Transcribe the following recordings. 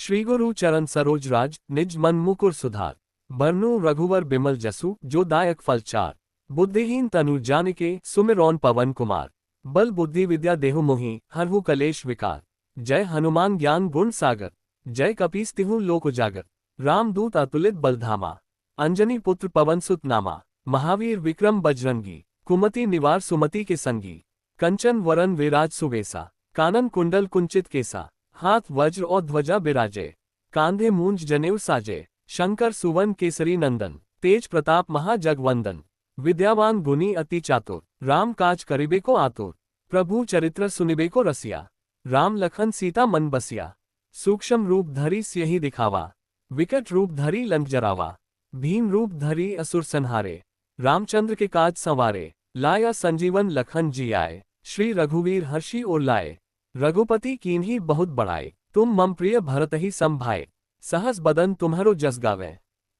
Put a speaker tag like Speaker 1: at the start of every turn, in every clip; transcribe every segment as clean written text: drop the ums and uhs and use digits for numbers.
Speaker 1: श्री गुरु चरण सरोज राज, निज मन मुकुर सुधार। बरनु रघुवर बिमल जसु, जो दायक फल चार। बुद्धिहीन तनु जानिके, सुमिरौन पवन कुमार। बल बुद्धि विद्या देहु मोहि, हरहु कलेश विकार। जय हनुमान ज्ञान गुण सागर, जय कपीस तिहु लोक उजागर। रामदूत अतुलित बलधामा, अंजनी पुत्र पवन सुत नामा। महावीर विक्रम बजरंगी, कुमति निवार सुमति के संगी। कंचन वरन विराज सुवेसा, कानन कुंडल कुंचित केसा। हाथ वज्र और ध्वजा बिराजे, कांधे मूंज जनेऊ साजे। शंकर सुवन केसरी नंदन, तेज प्रताप महाजगवंदन। विद्यावान गुणी अति चातुर, राम काज करिबे को आतुर। प्रभु चरित्र सुनिबे को रसिया, राम लखन सीता मन बसिया। सूक्ष्म रूप धरि सियहि दिखावा, विकट रूप धरि लंक जरावा। भीम रूप धरि असुर संहारे, रामचंद्र के काज संवारे। लाया संजीवन लखन जी आए, श्री रघुवीर हर्षि उर लाए। रघुपति कीन्ही बहुत बड़ाए, तुम मम प्रिय भरतहि सम भाई। सहस बदन तुम्हरो जस गावे,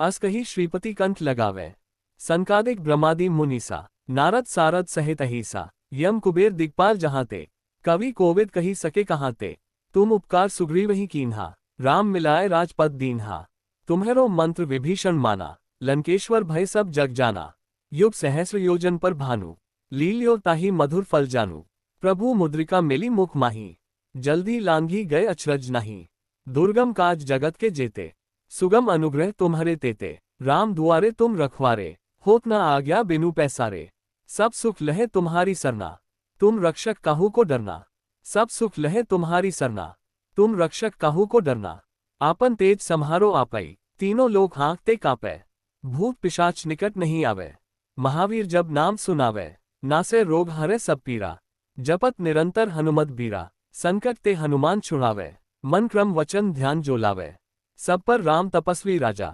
Speaker 1: अस कही श्रीपति कंठ लगावे। संकादिक ब्रह्मादि मुनीसा, नारद सारद सहित अहिसा। यम कुबेर दिक्पाल जहाँ ते, कवि कोविद कही सके कहाँ ते। तुम उपकार सुग्रीव ही कीन्हा, राम मिलाए राजपद दीन्हा। तुम्हरो मंत्र विभीषण माना, लंकेश्वर भय सब जग जाना। युग सहस्र योजन पर भानु, लील्यो ताहि मधुर फल जानू। प्रभु मुद्रिका मिली मुख माही, जल्दी लांघी गए अचरज नहीं। दुर्गम काज जगत के जेते, सुगम अनुग्रह तुम्हारे तेते। राम दुआरे तुम रखवारे, होत न आज्ञा बिनु पैसारे। सब सुख लहे तुम्हारी सरना, तुम रक्षक काहू को डरना। सब सुख लहे तुम्हारी सरना, तुम रक्षक काहू को डरना। आपन तेज सम्हारो आपै, तीनों लोग हाँकते कांपै। भूत पिशाच निकट नहीं आवे, महावीर जब नाम सुनावे। नासे रोग हरे सब पीरा, जपत निरंतर हनुमत बीरा। संकट ते हनुमान छुड़ावे, मन क्रम वचन ध्यान जो लावे। सब पर राम तपस्वी राजा,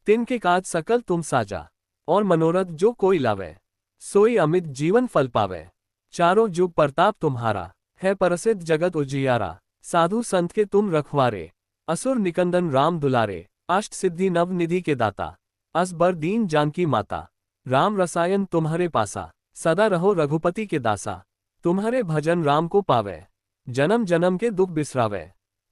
Speaker 1: तिनके काज सकल तुम साजा। और मनोरथ जो कोई लावे, सोई अमित जीवन फल पावे। चारों जुग प्रताप तुम्हारा, है प्रसिद्ध जगत उजियारा। साधु संत के तुम रखवारे, असुर निकंदन राम दुलारे। अष्ट सिद्धि नव निधि के दाता, असबर दीन जानकी माता। राम रसायन तुम्हारे पासा, सदा रहो रघुपति के दासा। तुम्हारे भजन राम को पावे, जन्म जन्म के दुख बिसरावे।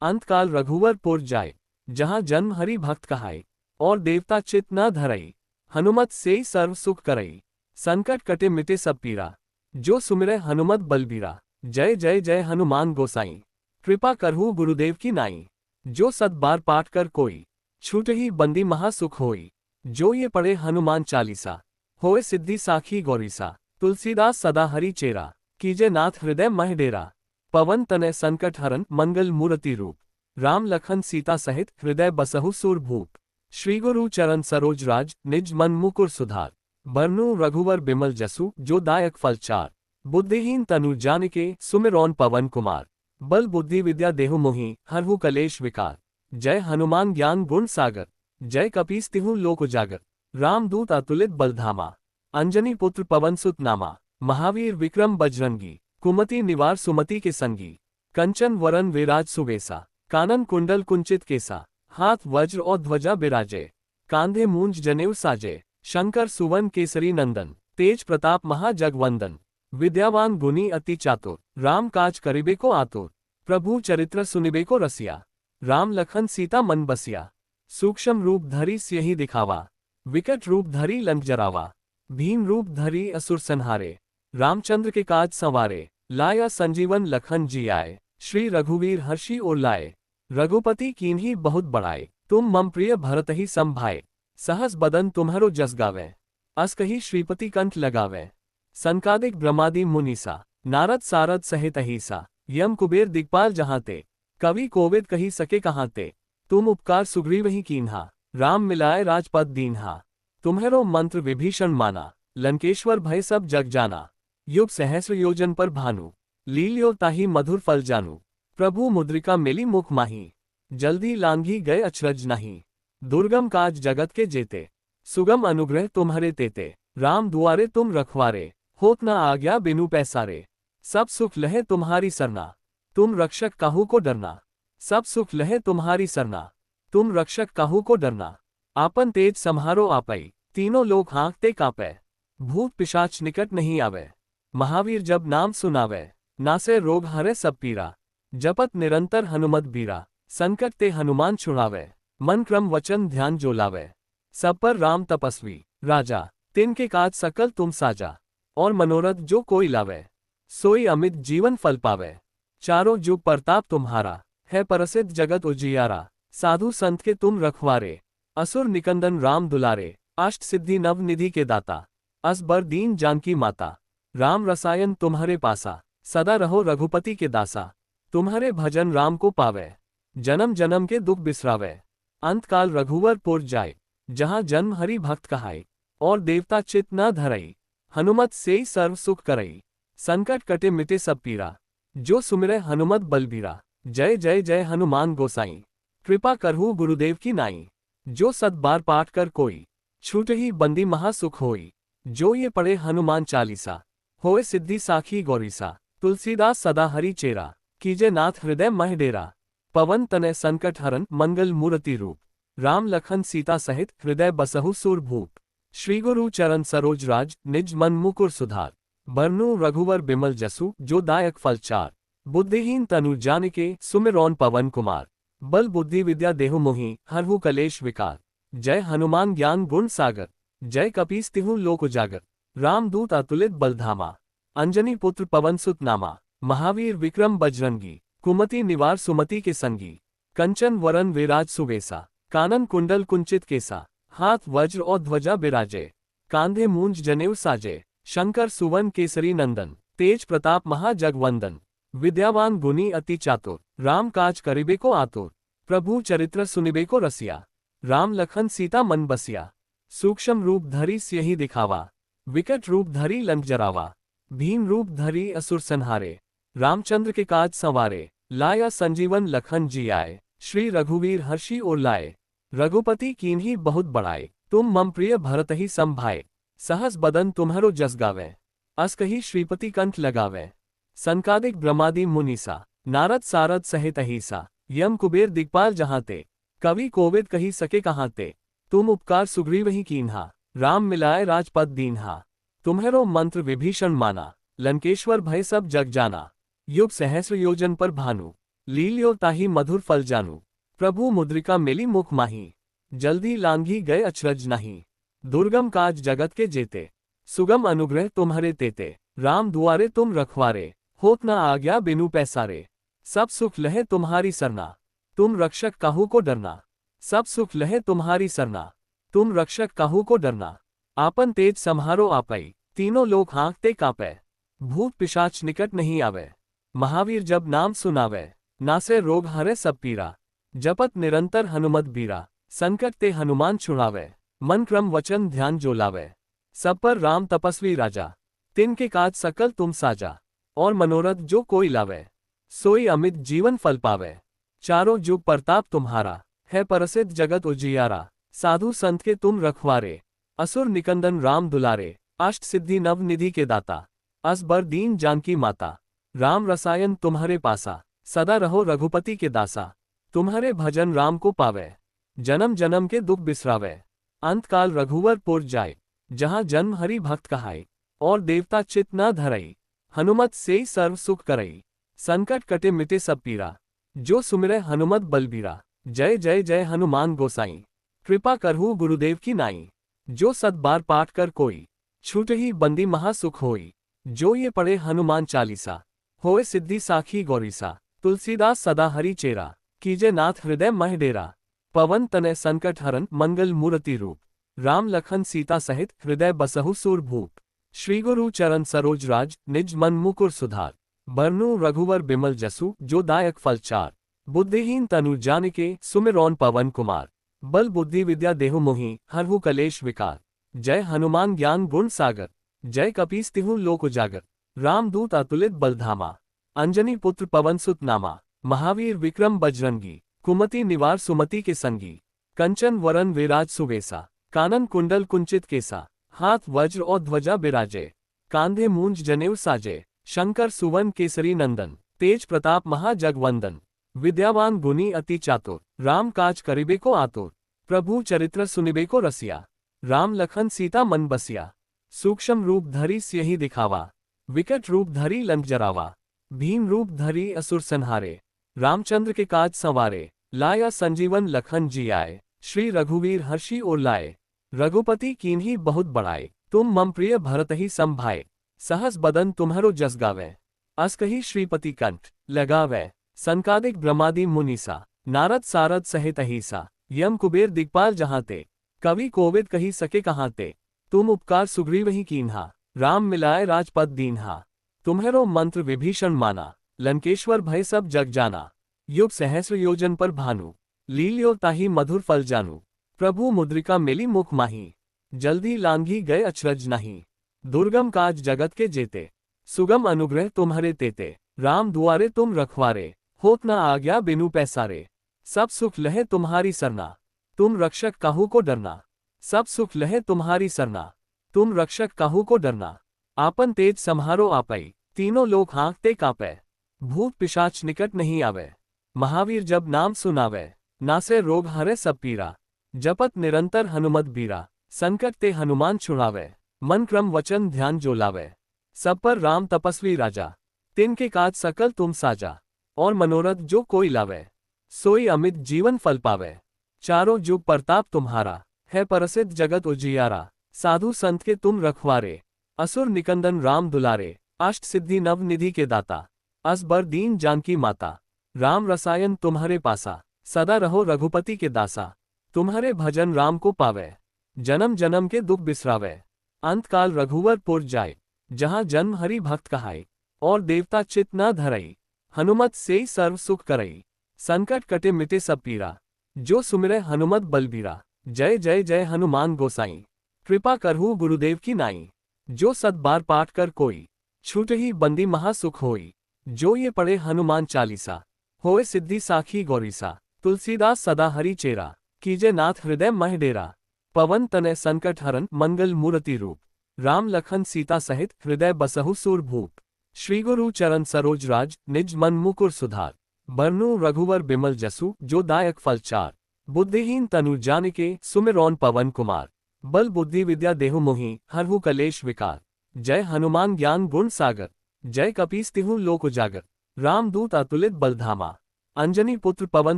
Speaker 1: अंत काल रघुवर पुर जाय, जहाँ जन्म हरि भक्त कहाय। और देवता चित न धरई, हनुमत से सर्व सुख करई। संकट कटे मिटे सब पीरा, जो सुमिरै हनुमत बलबीरा। जय जय जय हनुमान गोसाई, कृपा करहु गुरुदेव की नाई। जो सत बार पाठ कर कोई, छूटहि बंदी महासुख होई। जो ये पढ़े हनुमान चालीसा, होए सिद्धि साखी गौरीसा। तुलसीदास सदा हरि चेरा, कीजे नाथ हृदय मह डेरा। पवन तनय संकट हरन, मंगल मूर्ति रूप। राम लखन सीता सहित, हृदय बसहु सूर भूप। श्री गुरु चरण सरोज राज, निज मन मुकुर सुधार। बरनु रघुवर बिमल जसु, जो दायक फल चार। बुद्धिहीन तनु जानिके, सुमिरौन पवन कुमार। बल बुद्धि विद्या देहु मोहि, हरहु कलेश विकार। जय हनुमान ज्ञान गुण सागर, जय कपीस तिहु लोक उजागर। रामदूत अतुलित बलधामा, अंजनी पुत्र पवन सुत नामा। महावीर विक्रम बजरंगी, कुमति निवार सुमति के संगी। कंचन वरन विराज सुवेसा, कानन कुंडल कुंचित केसा। हाथ वज्र और ध्वजा बिराजे, कांधे मूंज जनेऊ साजे। शंकर सुवन केसरी नंदन, तेज प्रताप महाजगवंदन। विद्यावान गुणी अति चातुर, राम काज करिबे को आतुर। प्रभु चरित्र सुनिबे को रसिया, राम लखन सीता मन बसिया। सूक्ष्म रूप धरि सियहि दिखावा, विकट रूप धरि लंक जरावा। भीम रूप धरि असुर संहारे, रामचंद्र के काज संवारे। लाया संजीवन लखन जी आए, श्री रघुवीर हर्षि उर लाए। रघुपति कीन्ही बहुत बड़ाए, तुम मम प्रिय भरतहि सम भाई। सहस बदन तुम्हरो जस गावे, अस कही श्रीपति कंठ लगावे। संकादिक ब्रह्मादि मुनीसा, नारद सारद सहित अहिसा। यम कुबेर दिक्पाल जहाँ ते, कवि कोविद कही सके कहाँ ते। तुम उपकार सुग्रीव ही कीन्हा, राम मिलाए राजपद दीन्हा। तुम्हरो मंत्र विभीषण माना, लंकेश्वर भय सब जग जाना। युग सहस्र योजन पर भानु, लील्यो ताहि मधुर फल जानू। प्रभु मुद्रिका मिली मुख माही, जल्दी लांघी गए अचरज नहीं। दुर्गम काज जगत के जेते, सुगम अनुग्रह तुम्हारे तेते। राम दुआरे तुम रखवारे, होत न आज्ञा बिनु पैसारे। सब सुख लहे तुम्हारी सरना, तुम रक्षक काहू को डरना। सब सुख लहे तुम्हारी सरना, तुम रक्षक काहू को डरना। आपन तेज सम्हारो आपै, तीनों लोग हाँकते कांपै। भूत पिशाच निकट नहीं आवे, महावीर जब नाम सुनावे। नासे रोग हरे सब पीरा, जपत निरंतर हनुमत बीरा। संकट ते हनुमान छुड़ावे, मन क्रम वचन ध्यान जो लावे। सब पर राम तपस्वी राजा, तिनके काज सकल तुम साजा। और मनोरथ जो कोई लावे, सोई अमित जीवन फल पावे। चारों जुग प्रताप तुम्हारा, है प्रसिद्ध जगत उजियारा। साधु संत के तुम रखवारे, असुर निकंदन राम दुलारे। अष्ट सिद्धि नव निधि के दाता, असबर दीन जानकी माता। राम रसायन तुम्हारे पासा, सदा रहो रघुपति के दासा। तुम्हारे भजन राम को पावे, जन्म जन्म के दुख बिसरावे। अंत काल रघुवर पुर जाए, जहाँ जन्म हरि भक्त कहाई। और देवता चित न धरई, हनुमत से सर्व सुख करई। संकट कटे मिटे सब पीरा, जो सुमिरै हनुमत बलबीरा। जय जय जय हनुमान गोसाई, कृपा करहु गुरुदेव की नाई। जो सत बार पाठ कर कोई, छूट ही बंदी महासुख होई। जो ये पढ़े हनुमान चालीसा, होए सिद्धि साखी गौरीसा। तुलसीदास सदा हरि चेरा, कीजे नाथ हृदय मह डेरा। पवन तनय संकट हरन मंगल मूर्ति रूप, राम लखन सीता सहित हृदय बसहु सूर भूप। श्री गुरु चरण सरोज राज, निज मन मुकुर सुधार। बरनु रघुवर बिमल जसु, जो दायक फल चार। बुद्धिहीन तनु जानिके, सुमिरौन पवन कुमार। बल बुद्धि विद्या देहु मोहि, हरहु कलेश विकार। जय हनुमान ज्ञान गुण सागर, जय कपीस तिहु लोक उजागर। रामदूत अतुलित बलधामा, अंजनी पुत्र पवन सुत नामा। महावीर विक्रम बजरंगी, कुमति निवार सुमति के संगी। कंचन वरन विराज सुवेसा, कानन कुंडल कुंचित केसा। हाथ वज्र और ध्वजा बिराजे, कांधे मूंज जनेऊ साजे। शंकर सुवन केसरी नंदन, तेज प्रताप महाजगवंदन। विद्यावान गुनी अति चातुर, राम काज करिबे को आतुर। प्रभु चरित्र सुनिबे को रसिया, राम लखन सीता मन बसिया। सूक्ष्म रूप धरि सियहि दिखावा, विकट रूप धरि लंक जरावा। भीम रूप धरि असुर संहारे, रामचंद्र के काज संवारे। लाया संजीवन लखन जी आए, श्री रघुवीर हर्षि उर लाए। रघुपति कीन्ही बहुत बड़ाए, तुम मम प्रिय भरतहि सम भाए। सहस बदन तुम्हरो जस गावे, अस कही श्रीपति कंठ लगावे। संकादिक ब्रह्मादि मुनीसा, नारद सारद सहित अहिसा। यम कुबेर दिक्पाल जहाँ ते, कवि कोविद कही सके कहाँ ते। तुम उपकार सुग्रीव ही कीन्हा, राम मिलाए राजपद दीन्हा। तुम्हेरो मंत्र विभीषण माना, लंकेश्वर भय सब जग जाना। युग सहस्र योजन पर भानु, लील्यो ताहि मधुर फल जानू। प्रभु मुद्रिका मिली मुख माही, जल्दी लांघी गए अचरज नहीं। दुर्गम काज जगत के जेते, सुगम अनुग्रह तुम्हारे तेते। राम दुआरे तुम रखवारे, होत न आज्ञा बिनु पैसारे। सब सुख लहे तुम्हारी सरना, तुम रक्षक काहू को डरना। सब सुख लहे तुम्हारी सरना, तुम रक्षक काहू को डरना। आपन तेज सम्हारो आपै, तीनों लोग हाँकते कांपै। भूत पिशाच निकट नहीं आवे, महावीर जब नाम सुनावे। नासे रोग हरे सब पीरा, जपत निरंतर हनुमत बीरा। संकट ते हनुमान छुड़ावे, मन क्रम वचन ध्यान जो लावे। सब पर राम तपस्वी राजा, तिनके काज सकल तुम साजा। और मनोरथ जो कोई लावे, सोई अमित जीवन फल पावे। चारों जुग प्रताप तुम्हारा, है प्रसिद्ध जगत उजियारा। साधु संत के तुम रखवारे, असुर निकंदन राम दुलारे। अष्ट सिद्धि नव निधि के दाता, असबर दीन जानकी माता। राम रसायन तुम्हारे पासा, सदा रहो रघुपति के दासा। तुम्हारे भजन राम को पावे, जन्म जन्म के दुख बिसरावे। अंत काल रघुवर पुर जाए, जहाँ जन्म हरि भक्त कहाई। और देवता चित न धरई, हनुमत से सर्व सुख करई। संकट कटे मिटे सब पीरा, जो सुमिरै हनुमत बलबीरा। जय जय जय हनुमान गोसाई, कृपा करहु गुरुदेव की नाई। जो सत बार पाठ कर कोई, छूट ही बंदी महासुख होई। जो ये पढ़े हनुमान चालीसा, होए सिद्धि साखी गौरीसा। तुलसीदास सदा हरि चेरा, कीजे नाथ हृदय मह डेरा। पवन तनय संकट हरन मंगल मूर्ति रूप, राम लखन सीता सहित हृदय बसहु सूर भूप। श्री गुरु चरण सरोज राज, निज मन मुकुर सुधार। बरनु रघुवर बिमल जसु, जो दायक फल चार। बुद्धिहीन तनु जानिके, सुमिरौन पवन कुमार। बल बुद्धि विद्या देहु मोहि, हरहु कलेश विकार। जय हनुमान ज्ञान गुण सागर, जय कपीस तिहु लोक उजागर। रामदूत अतुलित बलधामा, अंजनी पुत्र पवन सुत नामा। महावीर विक्रम बजरंगी, कुमति निवार सुमति के संगी। कंचन वरन विराज सुवेसा, कानन कुंडल कुंचित केसा। हाथ वज्र और ध्वजा बिराजे, कांधे मूंज जनेऊ साजे। शंकर सुवन केसरी नंदन, तेज प्रताप महाजगवंदन। विद्यावान गुनी अति चातुर, राम काज करिबे को आतुर। प्रभु चरित्र सुनिबे को रसिया, राम लखन सीता मन बसिया। सूक्ष्म रूप धरि सियहि दिखावा, विकट रूप धरि लंक जरावा। भीम रूप धरि असुर संहारे, रामचंद्र के काज संवारे। लाया संजीवन लखन जी आए, श्री रघुवीर हर्षि और लाए। रघुपति कीन्ही बहुत बड़ाए, तुम मम प्रिय भरत ही संभाए। सहस बदन तुम्हारो जस गावे, अस कही श्रीपति कंठ लगावे। संकादिक ब्रह्मादि मुनीसा, नारद सारद सहित अहिसा। यम कुबेर दिक्पाल जहाँ ते, कवि कोविद कही सके कहाँ ते। तुम उपकार सुग्रीव ही कीन्हा, राम मिलाए राजपद दीन्हा। तुम्हेरो मंत्र विभीषण माना, लंकेश्वर भय सब जग जाना। युग सहस्र योजन पर भानु, लील्यो ताहि मधुर फल जानू। प्रभु मुद्रिका मिली मुख माही, जल्दी लांघी गए अचरज नहीं। दुर्गम काज जगत के जेते, सुगम अनुग्रह तुम्हारे तेते। राम दुआरे तुम रखवारे, होत न आज्ञा बिनु पैसारे। सब सुख लहे तुम्हारी सरना, तुम रक्षक काहू को डरना। सब सुख लहे तुम्हारी सरना, तुम रक्षक काहू को डरना। आपन तेज सम्हारो आपै, तीनों लोग हाँकते कांपै। भूत पिशाच निकट नहीं आवे, महावीर जब नाम सुनावे। नासे रोग हरे सब पीरा, जपत निरंतर हनुमत बीरा। संकट ते हनुमान छुड़ावे, मन क्रम वचन ध्यान जो लावे। सब पर राम तपस्वी राजा, तिनके काज सकल तुम साजा। और मनोरथ जो कोई लावे, सोई अमित जीवन फल पावे। चारों जुग प्रताप तुम्हारा, है प्रसिद्ध जगत उजियारा। साधु संत के तुम रखवारे, असुर निकंदन राम दुलारे। अष्ट सिद्धि नव निधि के दाता, असबर दीन जानकी माता। राम रसायन तुम्हारे पासा, सदा रहो रघुपति के दासा। तुम्हारे भजन राम को पावे, जन्म जन्म के दुख बिसरावे। अंत काल रघुवर पुर जाए, जहाँ जन्म हरि भक्त कहाई। और देवता चित न धरई, हनुमत से सर्व सुख करई। संकट कटे मिटे सब पीरा, जो सुमिरै हनुमत बलबीरा। जय जय जय हनुमान गोसाई, कृपा करहु गुरुदेव की नाई। जो सत बार पाठ कर कोई, छूटहि बंदी महासुख होई। जो ये पढ़े हनुमान चालीसा, होए सिद्धि साखी गौरीसा। तुलसीदास सदा हरि चेरा, कीजे नाथ हृदय मह डेरा। पवन तनय संकट हरन मंगल मूर्ति रूप, राम लखन सीता सहित हृदय बसहु सूर भूप। श्री गुरु चरण सरोज राज, निज मन मुकुर सुधार। बरनु रघुवर बिमल जसु, जो दायक फल चार। बुद्धिहीन तनु जानिके, सुमिरौन पवन कुमार। बल बुद्धि विद्या देहु मोहि, हरहु कलेश विकार। जय हनुमान ज्ञान गुण सागर, जय कपीस तिहु लोक उजागर। रामदूत अतुलित बलधामा, अंजनी पुत्र पवन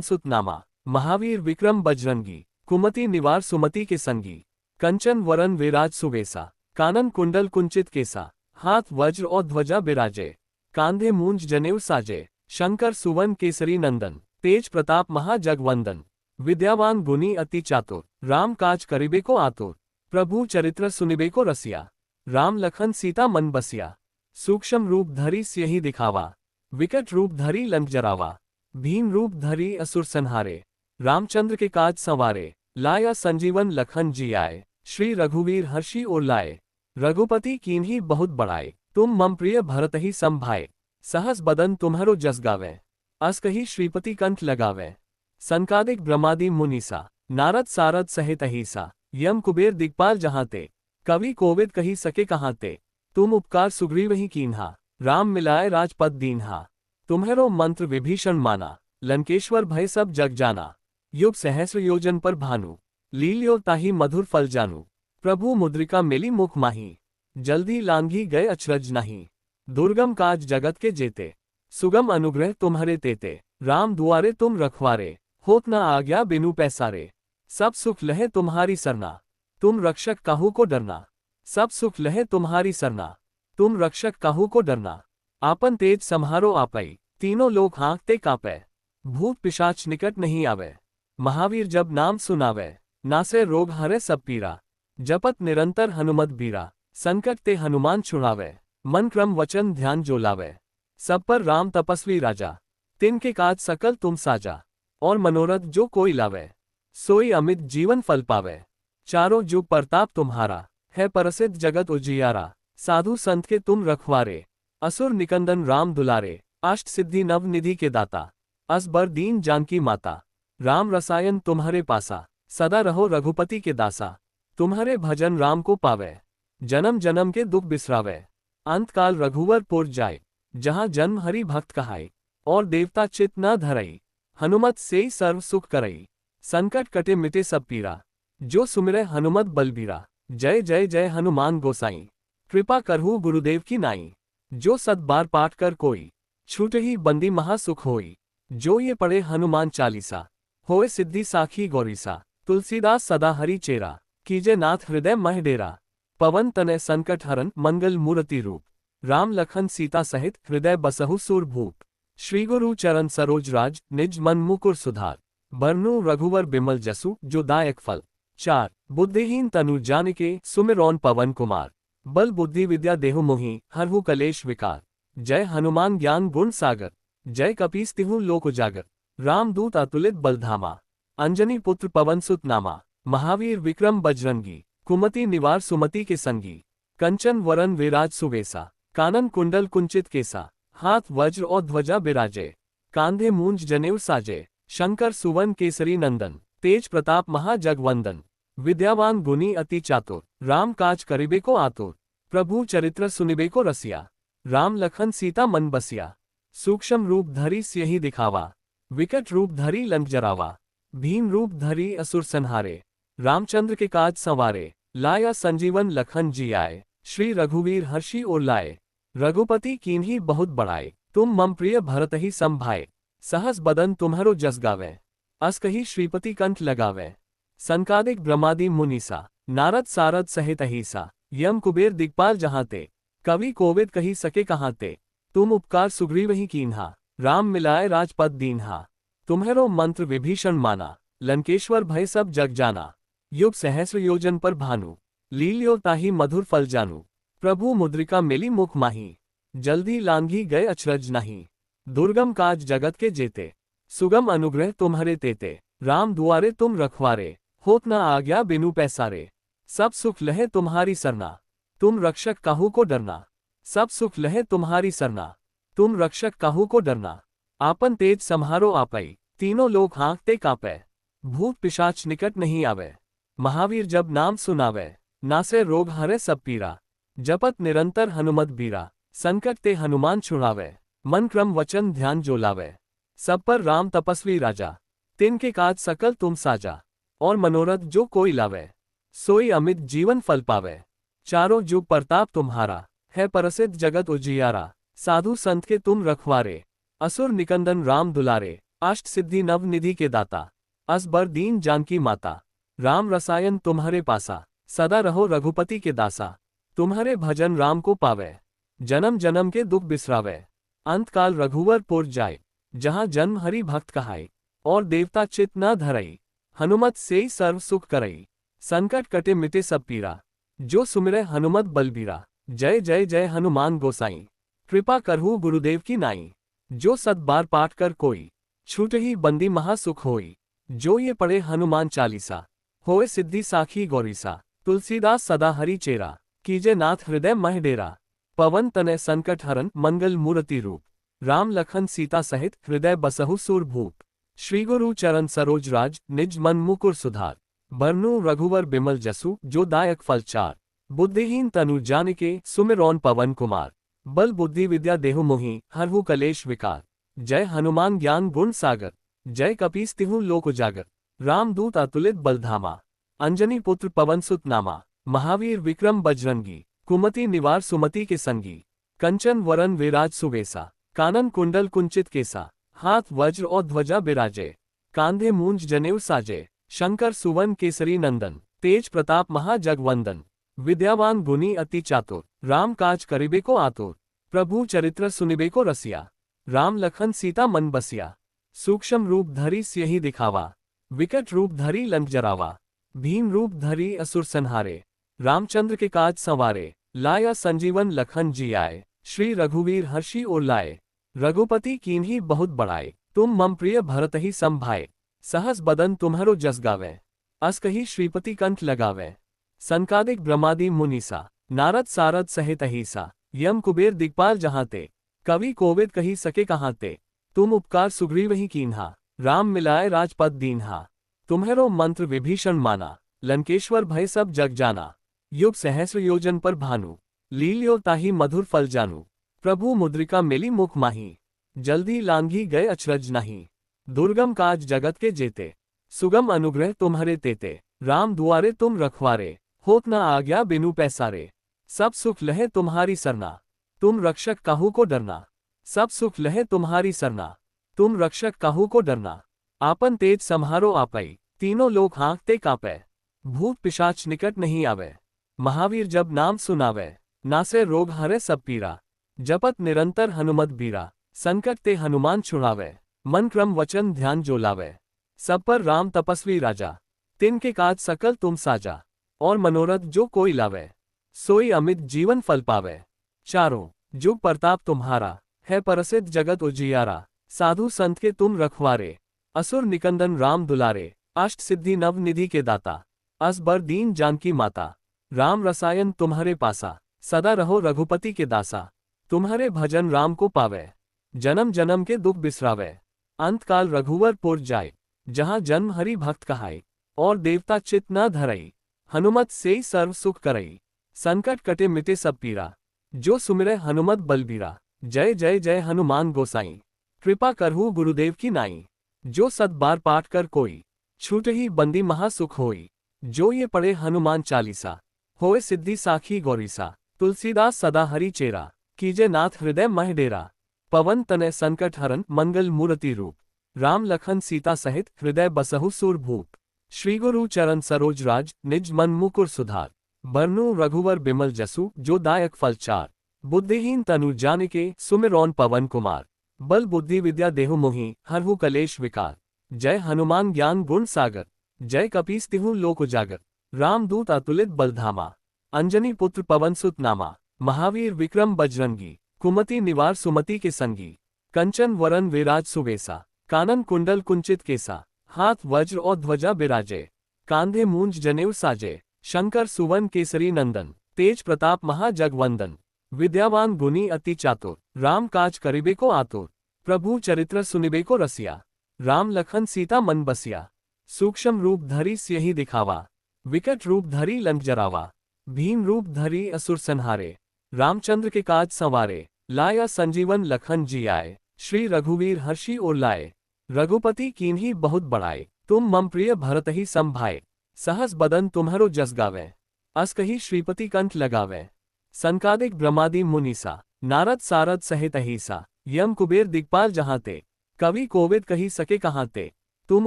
Speaker 1: सुत नामा। महावीर विक्रम बजरंगी, कुमति निवार सुमति के संगी। कंचन वरन विराज सुवेसा, कानन कुंडल कुंचित केसा। हाथ वज्र और ध्वजा बिराजे, कांधे मूंज जनेऊ साजे। शंकर सुवन केसरी नंदन, तेज प्रताप महाजगवंदन। विद्यावान गुनी अति चातुर, राम काज करिबे को आतुर। प्रभु चरित्र सुनिबे को रसिया, राम लखन सीता मन बसिया। सूक्ष्म रूप धरि सियहि दिखावा, विकट रूप धरि लंक जरावा। भीम रूप धरि असुर संहारे, रामचंद्र के काज संवारे। लाया संजीवन लखन जी आए, श्री रघुवीर हर्षि और लाए। रघुपति कीन्ही बहुत बड़ाए, तुम मम प्रिय भरत ही संभाए। सहस बदन तुम्हारो जस गावे, अस कही श्रीपति कंठ लगावे। संकादिक ब्रह्मादि मुनीसा, नारद सारद सहित अहिसा। यम कुबेर दिक्पाल जहाँ ते, कवि कोविद कही सके कहाँ ते। तुम उपकार सुग्रीव ही कीन्हा, राम मिलाए राजपद दीन्हा। तुम्हेरो मंत्र विभीषण माना, लंकेश्वर भय सब जग जाना। युग सहस्र योजन पर भानु, लील्यो ताहि मधुर फल जानू। प्रभु मुद्रिका मिली मुख माही, जल्दी लांघी गए अचरज नहीं। दुर्गम काज जगत के जेते, सुगम अनुग्रह तुम्हारे तेते। राम दुआरे तुम रखवारे, होत न आज्ञा बिनु पैसारे। सब सुख लहे तुम्हारी सरना, तुम रक्षक काहू को डरना। सब सुख लहे तुम्हारी सरना, तुम रक्षक काहू को डरना। आपन तेज सम्हारो आपै, तीनों लोग हाँकते कांपै। भूत पिशाच निकट नहीं आवे, महावीर जब नाम सुनावे। नासे रोग हरे सब पीरा, जपत निरंतर हनुमत बीरा। संकट ते हनुमान छुड़ावे, मन क्रम वचन ध्यान जो लावे। सब पर राम तपस्वी राजा, तिनके काज सकल तुम साजा। और मनोरथ जो कोई लावे, सोई अमित जीवन फल पावे। चारों जुग प्रताप तुम्हारा, है प्रसिद्ध जगत उजियारा। साधु संत के तुम रखवारे, असुर निकंदन राम दुलारे। अष्ट सिद्धि नव निधि के दाता, असबर दीन जानकी माता। राम रसायन तुम्हारे पासा, सदा रहो रघुपति के दासा। तुम्हारे भजन राम को पावे, जन्म जन्म के दुख बिसरावे। अंत काल रघुवर पुर जाए, जहाँ जन्म हरि भक्त कहाई। और देवता चित न धरई, हनुमत से सर्व सुख करई। संकट कटे मिटे सब पीरा, जो सुमिरै हनुमत बलबीरा। जय जय जय हनुमान गोसाई, कृपा करहु गुरुदेव की नाई। जो सत बार पाठ कर कोई, छूटहि बंदी महासुख होई। जो ये पढ़े हनुमान चालीसा, होए सिद्धि साखी गौरीसा, तुलसीदास सदा हरि चेरा, कीजे नाथ हृदय मह डेरा। पवन तनय संकट हरन मंगल मूर्ति रूप, राम लखन सीता सहित हृदय बसहु सुर भूप। श्री गुरु चरण सरोज राज निज मन मुकुर सुधार, बरनु रघुवर बिमल जसु जो दायक फल। 4 बुद्धिहीन तनु जानिके सुमिरौन पवन कुमार, बल बुद्धि विद्या देहु मोहि हरहु कलेश विकार। जय हनुमान ज्ञान गुण सागर, जय कपीस तिहु लोक उजागर। रामदूत अतुलित बलधामा, अंजनी पुत्र पवन सुत नामा। महावीर विक्रम बजरंगी, कुमति निवार सुमति के संगी। कंचन वरन विराज सुवेसा, कानन कुंडल कुंचित केसा। हाथ वज्र और ध्वजा बिराजे, कांधे मूंज जनेऊ साजे। शंकर सुवन केसरी नंदन, तेज प्रताप महाजगवंदन। विद्यावान गुणी अति चातुर, राम काज करिबे को आतुर। प्रभु चरित्र सुनिबे को रसिया, राम लखन सीता मन बसिया। सूक्ष्म रूप धरि सियहि दिखावा, विकट रूप धरि लंक जरावा। भीम रूप धरि असुर संहारे, रामचंद्र के काज संवारे। लाया संजीवन लखन जी आए, श्री रघुवीर हर्षि उर लाए। रघुपति कीन्ही बहुत बड़ाए, तुम मम प्रिय भरतहि सम भाए। सहस बदन तुम्हरो जस गावे, अस कही श्रीपति कंठ लगावे। संकादिक ब्रह्मादि मुनीसा, नारद सारद सहित अहिसा। यम कुबेर दिक्पाल जहाँ ते, कवि कोविद कही सके कहाँ ते। तुम उपकार सुग्रीव ही कीन्हा, राम मिलाए राजपद दीन्हा। तुम्हेरो मंत्र विभीषण माना, लंकेश्वर भय सब जग जाना। युग सहस्र योजन पर भानु, लील्यो ताहि मधुर फल जानू। प्रभु मुद्रिका मिली मुख माही, जल्दी लांघी गए अचरज नहीं। दुर्गम काज जगत के जेते, सुगम अनुग्रह तुम्हारे तेते। राम दुआरे तुम रखवारे, होत न आज्ञा बिनु पैसारे। सब सुख लहे तुम्हारी सरना, तुम रक्षक काहू को डरना। सब सुख लहे तुम्हारी सरना, तुम रक्षक काहू को डरना। आपन तेज सम्हारो आपै, तीनों लोग हाँकते कांपै। भूत पिशाच निकट नहीं आवे, महावीर जब नाम सुनावे। नासे रोग हरे सब पीरा, जपत निरंतर हनुमत बीरा। संकट ते हनुमान छुड़ावे, मन क्रम वचन ध्यान जो लावे। सब पर राम तपस्वी राजा, तिनके काज सकल तुम साजा। और मनोरथ जो कोई लावे, सोई अमित जीवन फल पावे। चारों जुग प्रताप तुम्हारा, है प्रसिद्ध जगत उजियारा। साधु संत के तुम रखवारे, असुर निकंदन राम दुलारे। अष्ट सिद्धि नव निधि के दाता, असबर दीन जानकी माता। राम रसायन तुम्हारे पासा, सदा रहो रघुपति के दासा। तुम्हारे भजन राम को पावे, जन्म जन्म के दुख बिसरावे। अंत काल रघुवर पुर जाए, जहाँ जन्म हरि भक्त कहाई। और देवता चित न धरई, हनुमत सेई सर्व सुख करई। संकट कटे मिटे सब पीरा, जो सुमिरै हनुमत बलबीरा। जय जय जय हनुमान गोसाई, कृपा करहु गुरुदेव की नाई। जो सत बार पाठ कर कोई, छूटहि बंदी महासुख होई। जो ये पढ़े हनुमान चालीसा, होए सिद्धि साखी गौरीसा। तुलसीदास सदा हरि चेरा, कीजे नाथ हृदय मह डेरा। पवन तनय संकट हरन मंगल मूर्ति रूप, राम लखन सीता सहित हृदय बसहु सुर भूप। श्री गुरु चरण सरोज राज निज मन मुकुर सुधार, बरनु रघुवर बिमल जसु जो दायक फल 4 बुद्धिहीन तनु जानिके सुमिरौन पवन कुमार, बल बुद्धि विद्या देहु मोहि हरहु कलेश विकार। जय हनुमान ज्ञान गुण सागर, जय कपीस तिहु लोक उजागर। रामदूत अतुलित बलधामा, अंजनी पुत्र पवन सुत नामा। महावीर विक्रम बजरंगी, कुमति निवार सुमति के संगी। कंचन वरन विराज सुवेसा, कानन कुंडल कुंचित केसा। हाथ वज्र और ध्वजा बिराजे, कांधे मूंज जनेऊ साजे। शंकर सुवन केसरी नंदन, तेज प्रताप महाजगवंदन। विद्यावान गुणी अति चातुर, राम काज करिबे को आतुर। प्रभु चरित्र सुनिबे को रसिया, राम लखन सीता मन बसिया। सूक्ष्म रूप धरि सियहि दिखावा, विकट रूप धरि लंक जरावा। भीम रूप धरि असुर संहारे, रामचंद्र के काज संवारे। लाया संजीवन लखन जी आए, श्री रघुवीर हर्षि उर लाए। रघुपति कीन्ही बहुत बड़ाए, तुम मम प्रिय भरतहि सम भाए। सहस बदन तुम्हरो जस गावे, अस कही श्रीपति कंठ लगावे। संकादिक ब्रह्मादि मुनीसा, नारद सारद सहित अहिसा। यम कुबेर दिक्पाल जहाँ ते, कवि कोविद कही सके कहाँ ते। तुम उपकार सुग्रीव ही कीन्हा, राम मिलाए राजपद दीन्हा। तुम्हेरो मंत्र विभीषण माना, लंकेश्वर भय सब जग जाना। युग सहस्र योजन पर भानु, लील्यो ताहि मधुर फल जानू। प्रभु मुद्रिका मिली मुख माही, जल्दी लांघी गए अचरज नहीं। दुर्गम काज जगत के जेते, सुगम अनुग्रह तुम्हारे तेते। राम दुआरे तुम रखवारे, होत न आज्ञा बिनु पैसारे। सब सुख लहे तुम्हारी सरना, तुम रक्षक काहू को डरना। सब सुख लहे तुम्हारी सरना, तुम रक्षक काहू को डरना। आपन तेज सम्हारो आपई, तीनों लोग हाँकते कांपे। भूत पिशाच निकट नहीं आवे, महावीर जब नाम सुनावे, नासे रोग हरे सब पीरा। जपत निरंतर हनुमत बीरा, संकट ते हनुमान छुड़ावे। मन क्रम वचन ध्यान जो लावे, सब पर राम तपस्वी राजा। तिनके काज सकल तुम साजा, और मनोरथ जो कोई लावे, सोई अमित जीवन फल पावे। चारों जुग प्रताप तुम्हारा, है प्रसिद्ध जगत उजियारा। साधु संत के तुम रखवारे, असुर निकंदन राम दुलारे। अष्ट सिद्धि नव निधि के दाता, असबर दीन जानकी माता। राम रसायन तुम्हारे पासा, सदा रहो रघुपति के दासा। तुम्हारे भजन राम को पावे, जन्म जन्म के दुख बिसरावे। अंतकाल रघुवर पुर जाए, जहाँ जन्म हरि भक्त कहाई। और देवता चित न धरई, हनुमत से सर्व सुख करई। संकट कटे मिटे सब पीरा, जो सुमिरै हनुमत बलबीरा। जय जय जय हनुमान गोसाई, कृपा करहु गुरुदेव की नाई। जो सत बार पाठ कर कोई, छूट ही बंदी महासुख होई। जो ये पढ़े हनुमान चालीसा, होए सिद्धि साखी गौरीसा। तुलसीदास सदा हरि चेरा, कीजे नाथ हृदय मह डेरा। पवन तनय संकट हरन मंगल मूर्ति रूप, राम लखन सीता सहित हृदय बसहु सूर भूप। श्री गुरु चरण सरोज राज, निज मन मुकुर सुधार। बरनु रघुवर बिमल जसु, जो दायक फल चार। बुद्धिहीन तनु जानिके, सुमिरौन पवन कुमार। बल बुद्धि विद्या देहु मोहि, हरहु कलेश विकार। जय हनुमान ज्ञान गुण सागर, जय कपीस तिहु लोक उजागर। रामदूत अतुलित बलधामा, अंजनी पुत्र पवन सुत नामा। महावीर विक्रम बजरंगी, कुमति निवार सुमति के संगी। कंचन वरन विराज सुवेसा, कानन कुंडल कुंचित केसा। हाथ वज्र और ध्वजा बिराजे, कांधे मूंज जनेऊ साजे। शंकर सुवन केसरी नंदन, तेज प्रताप महाजगवंदन। विद्यावान गुणी अति चातुर, राम काज करिबे को आतुर। प्रभु चरित्र सुनिबे को रसिया, राम लखन सीता मन बसिया। सूक्ष्म रूप धरि सियहि दिखावा, विकट रूप धरि लंक जरावा। भीम रूप धरि असुर संहारे, रामचंद्र के काज संवारे। लाया संजीवन लखन जी आए, श्री रघुवीर हर्षि उर लाए। रघुपति कीन्ही बहुत बड़ाए, तुम मम प्रिय भरत ही संभाए। सहस बदन तुम्हरो जस गावे, अस कही श्रीपति कंठ लगावे। संकादिक ब्रह्मादि मुनीसा, नारद सारद सहित अहिसा। यम कुबेर दिक्पाल जहाँ ते, कवि कोविद कही सके कहाँ ते। तुम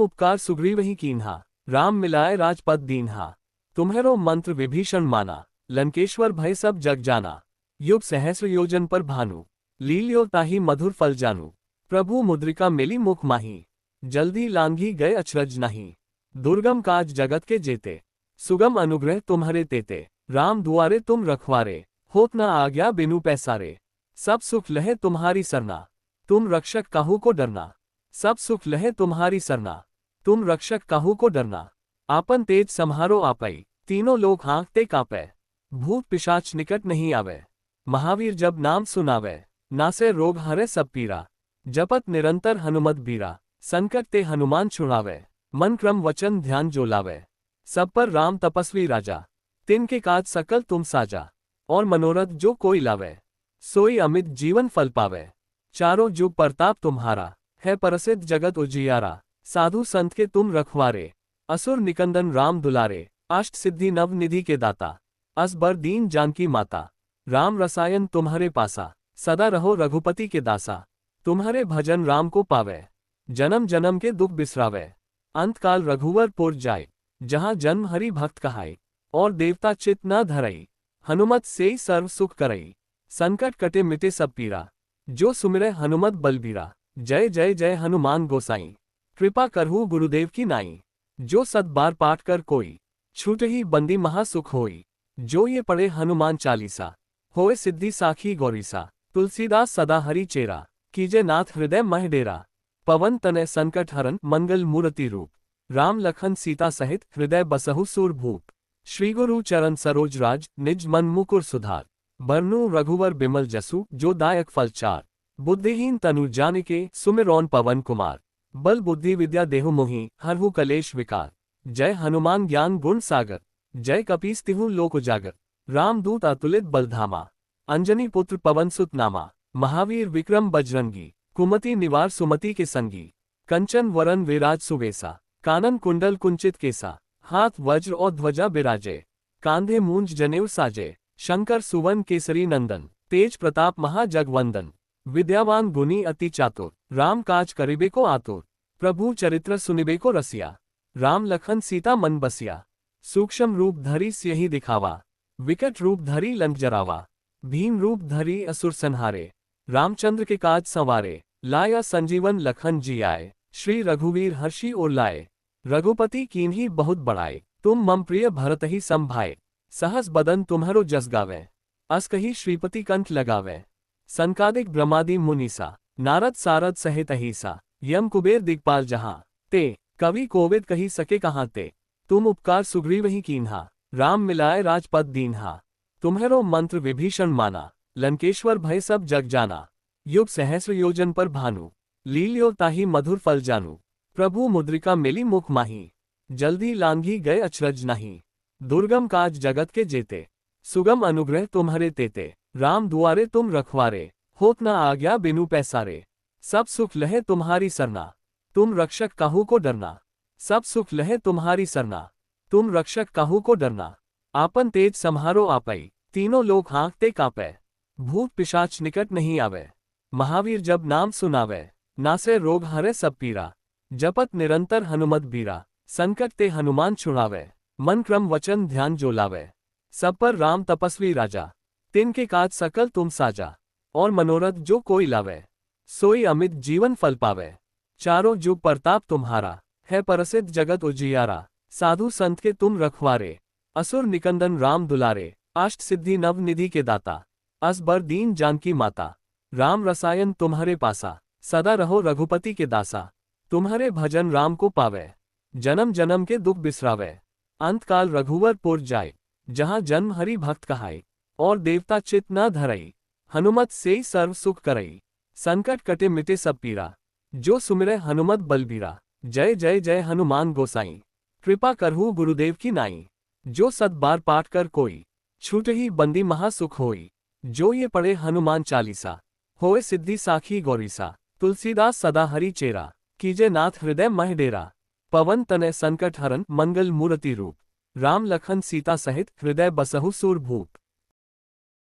Speaker 1: उपकार सुग्रीव ही कीन्हा, राम मिलाए राजपद दीन्हा। तुम्हेरो मंत्र विभीषण माना, लंकेश्वर भय सब जग जाना। युग सहस्र योजन पर भानु, लील्यो ताहि मधुर फल जानू। प्रभु मुद्रिका मिली मुख माही, जल्दी लांघी गए अचरज नहीं। दुर्गम काज जगत के जेते, सुगम अनुग्रह तुम्हारे तेते। राम दुआरे तुम रखवारे, होत न आज्ञा बिनु पैसारे। सब सुख लहे तुम्हारी सरना, तुम रक्षक काहू को डरना। सब सुख लहे तुम्हारी सरना, तुम रक्षक काहू को डरना। आपन तेज सम्हारो आपई, तीनों लोग हाँकते कांपे। भूत पिशाच निकट नहीं आवे, महावीर जब नाम सुनावे, नासे रोग हरे सब पीरा। जपत निरंतर हनुमत बीरा, संकट ते हनुमान छुड़ावे। मन क्रम वचन ध्यान जो लावे, सब पर राम तपस्वी राजा। तिनके काज सकल तुम साजा, और मनोरथ जो कोई लावे, सोई अमित जीवन फल पावे। चारों जुग प्रताप तुम्हारा, है प्रसिद्ध जगत उजियारा। साधु संत के तुम रखवारे, असुर निकंदन राम दुलारे। अष्ट सिद्धि नव निधि के दाता, असबर दीन जानकी माता। राम रसायन तुम्हारे पासा, सदा रहो रघुपति के दासा। तुम्हारे भजन राम को पावे, जन्म जन्म के दुख बिसरावे। अंतकाल रघुवर पुर जाए, जहाँ जन्म हरि भक्त कहाई। और देवता चित न धरई, हनुमत से सर्व सुख करई। संकट कटे मिटे सब पीरा, जो सुमिरै हनुमत बलबीरा। जय जय जय हनुमान गोसाई, कृपा करहु गुरुदेव की नाई। जो सत बार पाठ कर कोई, छूट ही बंदी महासुख होई। जो ये पढ़े हनुमान चालीसा, होए सिद्धि साखी गौरीसा। तुलसीदास सदा हरि चेरा, कीजे नाथ हृदय मह डेरा। पवन तनय संकट हरन मंगल मूर्ति रूप, राम लखन सीता सहित हृदय बसहु सूर भूप। श्री गुरु चरण सरोज राज, निज मन मुकुर सुधार। बरनु रघुवर बिमल जसु, जो दायक फल चार। बुद्धिहीन तनु जानिके, सुमिरौन पवन कुमार। बल बुद्धि विद्या देहु मोहि, हरहु कलेश विकार। जय हनुमान ज्ञान गुण सागर, जय कपीस तिहु लोक उजागर। रामदूत अतुलित बलधामा, अंजनी पुत्र पवन सुत नामा। महावीर विक्रम बजरंगी, कुमति निवार सुमति के संगी। कंचन वरन विराज सुवेसा, कानन कुंडल कुंचित केसा। हाथ वज्र और ध्वजा बिराजे, कांधे मूंज जनेऊ साजे। शंकर सुवन केसरी नंदन, तेज प्रताप महाजगवंदन। विद्यावान गुणी अति चातुर, राम काज करिबे को आतुर। प्रभु चरित्र सुनिबे को रसिया, राम लखन सीता मन बसिया। सूक्ष्म रूप धरी स्यहि दिखावा, विकट रूप धरी लंक जरावा। भीम रूप धरी असुर संहारे, रामचंद्र के काज संवारे। लाया संजीवन लखन जी आए, श्री रघुवीर हर्षि और लाए। रघुपति कीन्ही बहुत बड़ाए, तुम मम प्रिय भरत ही संभाए। सहस बदन तुम्हरो जस गावे, अस कही श्रीपति कंठ लगावे। संकादिक ब्रह्मादि मुनीसा, नारद सारद सहित अहिसा। यम कुबेर दिक्पाल जहां, ते कवि कोविद कही सके कहां ते। तुम उपकार सुग्रीव ही कीन्हा, राम मिलाए राजपद दीन्हा। तुम्हेरो मंत्र विभीषण माना, लंकेश्वर भय सब जग जाना। युग सहस्र योजन पर भानु, लील्यो ताहि मधुर फल जानू। प्रभु मुद्रिका मिली मुख माही, जल्दी लांघी गए अचरज नहीं। दुर्गम काज जगत के जेते, सुगम अनुग्रह तुम्हारे तेते। राम दुआरे तुम रखवारे, होत न आज्ञा बिनु पैसारे। सब सुख लहे तुम्हारी सरना, तुम रक्षक काहू को डरना। सब सुख लहे तुम्हारी सरना, तुम रक्षक काहू को डरना। आपन तेज सम्हारो आपै, तीनों लोग हाँकते कांपै। भूत पिशाच निकट नहीं आवे, महावीर जब नाम सुनावे। नासे रोग हरे सब पीरा, जपत निरंतर हनुमत बीरा। संकट ते हनुमान छुड़ावे, मन क्रम वचन ध्यान जो लावे। सब पर राम तपस्वी राजा, तिनके काज सकल तुम साजा। और मनोरथ जो कोई लावे, सोई अमित जीवन फल पावे। चारों जुग प्रताप तुम्हारा, है प्रसिद्ध जगत उजियारा। साधु संत के तुम रखवारे, असुर निकंदन राम दुलारे। अष्ट सिद्धि नव निधि के दाता, असबर दीन जानकी माता। राम रसायन तुम्हारे पासा, सदा रहो रघुपति के दासा। तुम्हारे भजन राम को पावे, जन्म जन्म के दुख बिसरावे। अंत काल रघुवर पुर जाए, जहाँ जन्म हरि भक्त कहाई। और देवता चित न धरई, हनुमत से सर्व सुख करई। संकट कटे मिटे सब पीरा, जो सुमिरै हनुमत बलबीरा। जय जय जय हनुमान गोसाई, कृपा करहु गुरुदेव की नाई। जो सत बार पाठ कर कोई, छूटहि बंदी महासुख होई। जो ये पढ़े हनुमान चालीसा, होए सिद्धि साखी गौरीसा। तुलसीदास सदा हरि चेरा, कीजे नाथ हृदय मह डेरा। पवन तनय संकट हरन मंगल मूर्ति रूप, राम लखन सीता सहित हृदय बसहु सूर भूप।